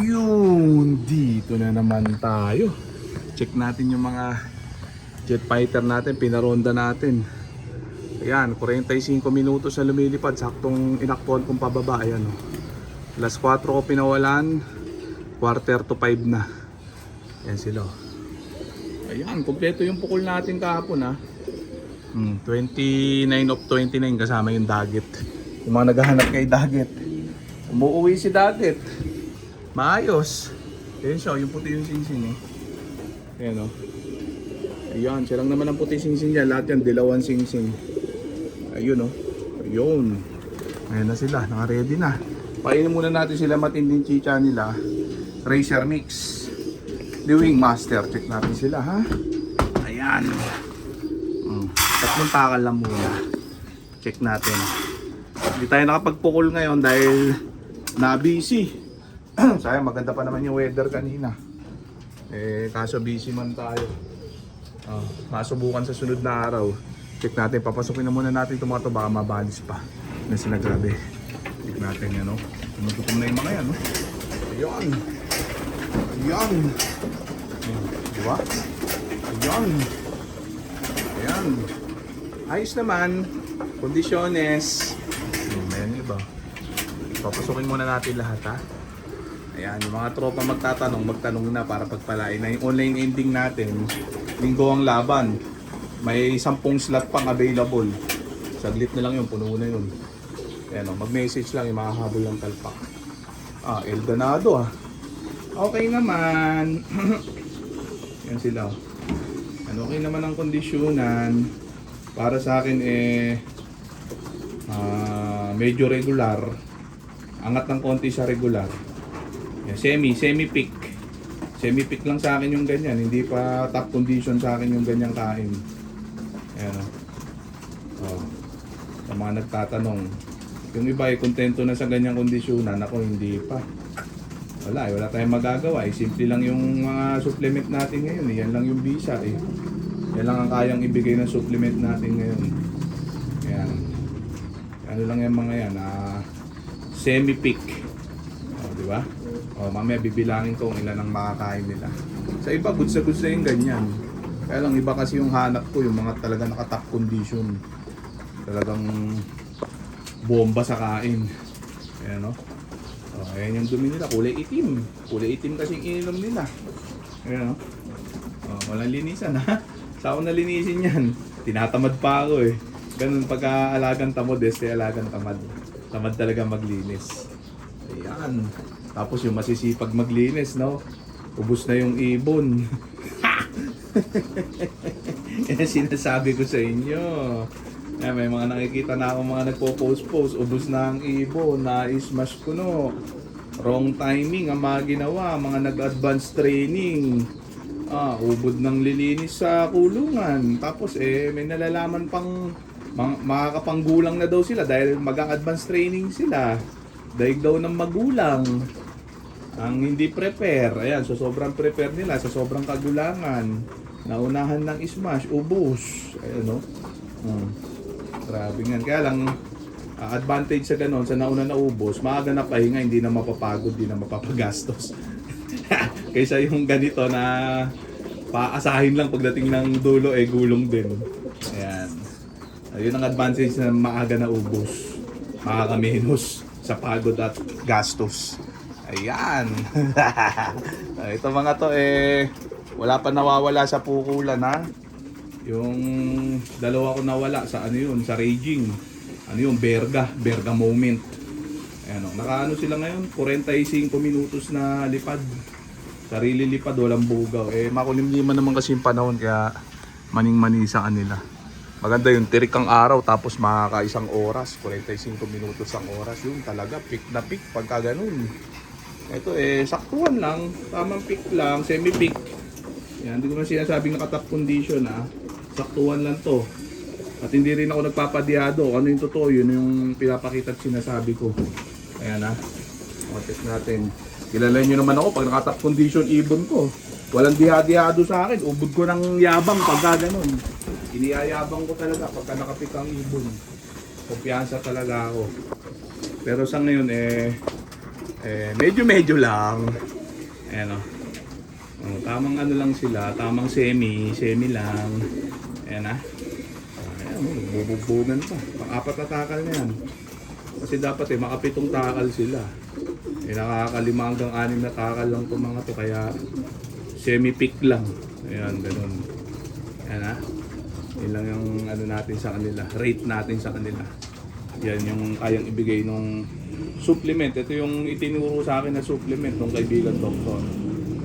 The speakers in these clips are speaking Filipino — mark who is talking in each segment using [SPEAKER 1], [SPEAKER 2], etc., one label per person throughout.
[SPEAKER 1] Yun, dito na naman tayo. Check natin yung mga jet fighter natin, pinaronda natin. Ayan, 45 minutos na lumilipad, saktong inaktuhan kong pababa. Ayan, oh. Alas 4 ko pinawalan, quarter to 5 na. Ayan sila. Ayan, kompleto yung pukul natin kahapon, ha. 29 of 29 kasama yung Daggett. Yung mga naghahanap kay Daggett, umuwi si Daggett. Maayos. Ayan siya, yung puti yung singsing, eh. Ayan, oh. Ayan, siya lang naman ang puti singsing niya. Lahat yan, dilawang singsing. Ayun, oh. Ayun. Ayan na sila, naka-ready na. Painin muna natin sila matinding chicha nila. Racer Mix. The Wing Master. Check natin sila, ha. Ayan. Tatlong takal lang muna. Check natin. Hindi tayo nakapagpukul ngayon dahil na-busy. Sayang, maganda pa naman yung weather kanina. Kaso busy man tayo. Masubukan sa sunod na araw. Check natin, papasukin na muna natin itong mga ito. Baka mabalis pa na sila, grabe. Check natin yan, no? Tumututom na yung mga yan, no? Ayan. Ayan. Diba? Ayan. Ayan. Ayos naman. Kondisyones. Ayan yung iba. Papasukin muna natin lahat, ha? Ayan, yung mga tropa magtanong na para pagpalain na yung online ending natin. Linggo ang laban. May 10 slot pang available. Saglit na lang yun, puno na yun. Ayan, o, mag-message lang yung makahabol ng talpak. El Ganado, ha. Okay naman. Yan sila. Okay naman ang kondisyonan. Para sa akin, medyo regular. Angat ng konti sa regular. Yan, semi-peak. Semi-peak lang sa akin yung ganyan. Hindi pa top condition sa akin yung ganyang kain. Ayan, o. Sa mga nagtatanong. Yung iba ay kontento na sa ganyang kondisyonan. Ako hindi pa. Wala tayong magagawa. Simple lang yung mga supplement natin ngayon. Yan lang yung visa. Yan lang ang kayang ibigay ng supplement natin ngayon. Ayan. Ano lang yung mga yan. Semi-peak. Diba? Mamaya bibilangin ko kung ilan ang makakain nila. Sa iba, goods na goods na yung ganyan. Kaya lang iba kasi yung hanap ko, yung mga talaga naka-top condition. Talagang bomba sa kain. Ayan, no? Ayan yung dumi nila, kulay itim. Kulay itim kasi yung ininom nila. Ayan, no? Walang linisan, ha? Sa ako nalinisin yan. Tinatamad pa ako, eh. Ganun pagka-alagang tamad, alagang tamad. Tamad talaga maglinis. Ayan. Tapos yung masisipag maglinis, no? Ubus na yung ibon. Yan sinasabi ko sa inyo. Yan, may mga nakikita na ako mga nagpo-post. Ubus na ang ibon. Na-smash ko, no? Wrong timing ang mga ginawa. Mga nag-advance training. Ubod ng lilinis sa kulungan. Tapos may nalalaman pang makakapanggulang na daw sila dahil mag-advance training sila. Daig daw ng magulang. Ang hindi prepare, ayan, so sobrang prepare nila, sa sobrang kagulangan, naunahan ng smash, ubos, ayan, no? Grabe nga, kaya lang, advantage sa ganon, sa nauna na ubos, maaga na pahinga, hindi na mapapagod, hindi na mapapagastos. Kaysa yung ganito na paasahin lang pagdating ng dulo, gulong din. Ayan. Ayun ang advantage na maaga na ubos, makakaminos sa pagod at gastos. Ayan. Ito mga to wala pa nawawala sa pukulan, ha. Yung dalawa ko nawala sa sa raging. Berga moment. Ayan, nakaano sila ngayon, 45 minutos na lipad. Sarili lipad, walang bugaw. Makulimliman naman kasi yung panahon kaya maning-mani sa kanila. Maganda yung tirik ang araw tapos makakaisang oras, 45 minutos ang oras. Yung talaga peak na peak pagka ganun. Ito saktuhan lang, tamang peak lang, semi-peak. Yan, hindi ko na sinasabing naka-top condition, ha. Saktuhan lang to. At hindi rin ako nagpapadiado. Ano yung totoo, yun yung pinapakita at sinasabi ko. Ayan, ha. Check natin. Kilala nyo naman ako pag naka-top condition ibon ko. Walang diha-dihado sa akin. Ubod ko ng yabang pagka ganun. Iniyayabang ko talaga pagka nakapit ang ibon. Kumpiyansa talaga ako. Pero sa ngayon Medyo lang. Ayan o. Tamang ano lang sila, tamang semi lang. Ayan ah. Ayan o, nagbubugbugan pa. Pang-apat na takal na yan. Kasi dapat makapitong takal sila. Nakakalima hanggang 6 na takal lang itong mga to, kaya semi-pick lang. Ayan, ganun. Ayan ah. Yun lang yung ano natin sa kanila, rate natin sa kanila. Yan yung kayang ibigay nung supplement. Ito yung itinuro sa akin na supplement ng kaibigan doktor.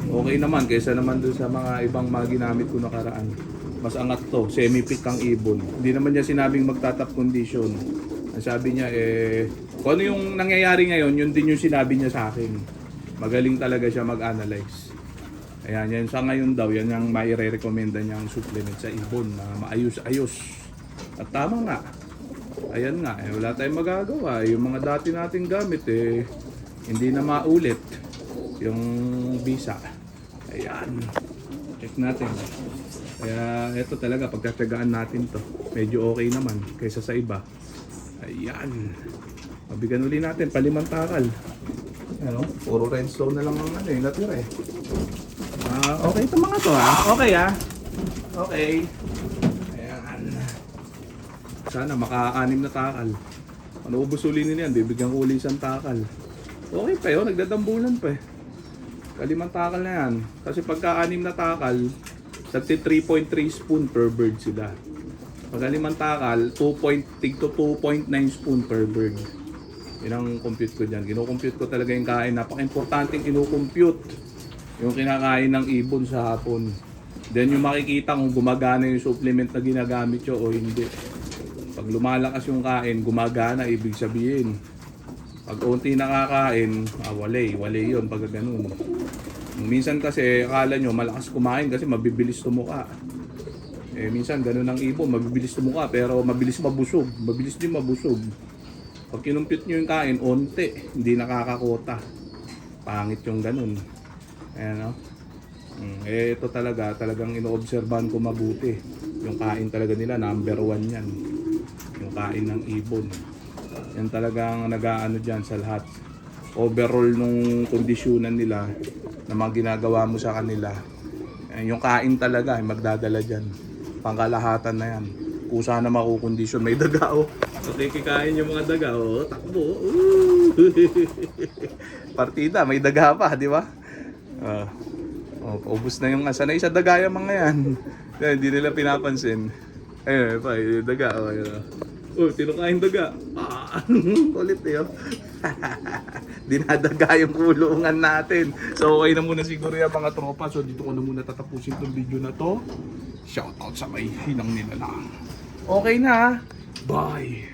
[SPEAKER 1] Okay naman kaysa naman dun sa mga ibang mga ginamit ko nakaraan. Mas angat to, semi-pick ang ibon. Hindi naman niya sinabing magtatap condition. Ang sabi niya kung ano yung nangyayari ngayon, yun din yung sinabi niya sa akin. Magaling talaga siya mag-analyze. Ayan, yan sa ngayon daw, yan yung maire-recommenda niyang supplement sa ibon na maayos-ayos. At tama nga. Ayan nga, wala tayong magagawa. Yung mga dati nating gamit hindi na maulit yung visa. Ayan. Check natin. Kaya ito talaga, pagkatyagaan natin to. Medyo okay naman kaysa sa iba. Ayan. Mabigan uli natin, palimang takal. Ano? Puro rhinestone na lang ang natira okay ito mga to Okay Okay. Ayan. Sana maka-6 na takal. Ano ubusulin nila yan? Bibigyan ko uli 1 takal. Okay pa yun, nagdadambulan pa Kalimang takal na yan. Kasi pagka 6 na takal, sagti 3.3 spoon per bird sila. Pagka 5 takal, 2.9 spoon per bird. Yun ang compute ko dyan. Kinukompute ko talaga yung kain. Napaka-importanting kinukompute yung kinakain ng ibon sa hapon. Then yung makikita kung gumagana yung supplement na ginagamit nyo o hindi. Pag lumalakas yung kain, gumagana, ibig sabihin. Pag unti nakakain, wale yun pag ganun. Minsan kasi akala nyo malakas kumain kasi mabibilis tumuka. Minsan ganun ang ibon, mabibilis tumuka pero mabilis mabusog. Mabilis din mabusog. Pag kinumpute nyo yung kain, onti, hindi nakakakota. Pangit yung ganun. Ayan o. Ito talagang inoobserbahan ko mabuti. Yung kain talaga nila, number 1 yan. Yung kain ng ibon. Yan talagang nag-aano dyan sa lahat. Overall nung kondisyonan nila na mga ginagawa mo sa kanila. Yung kain talaga, magdadala dyan. Pangkalahatan na yan. Kung sana makukondisyon, may daga o. Okay, kikain yung mga daga o. Takbo. Partida, may daga pa, di ba? Paubos na yung sanay sa daga yung mga yan. Hindi nila pinapansin. Ayun, pa, yung daga. Tinukain daga. Kulit Dinadaga yung kulungan natin. So okay na muna siguro yung mga tropa. So dito ko na muna tatapusin itong video na to. Shoutout sa may hinang nila lang. Okay na. Bye.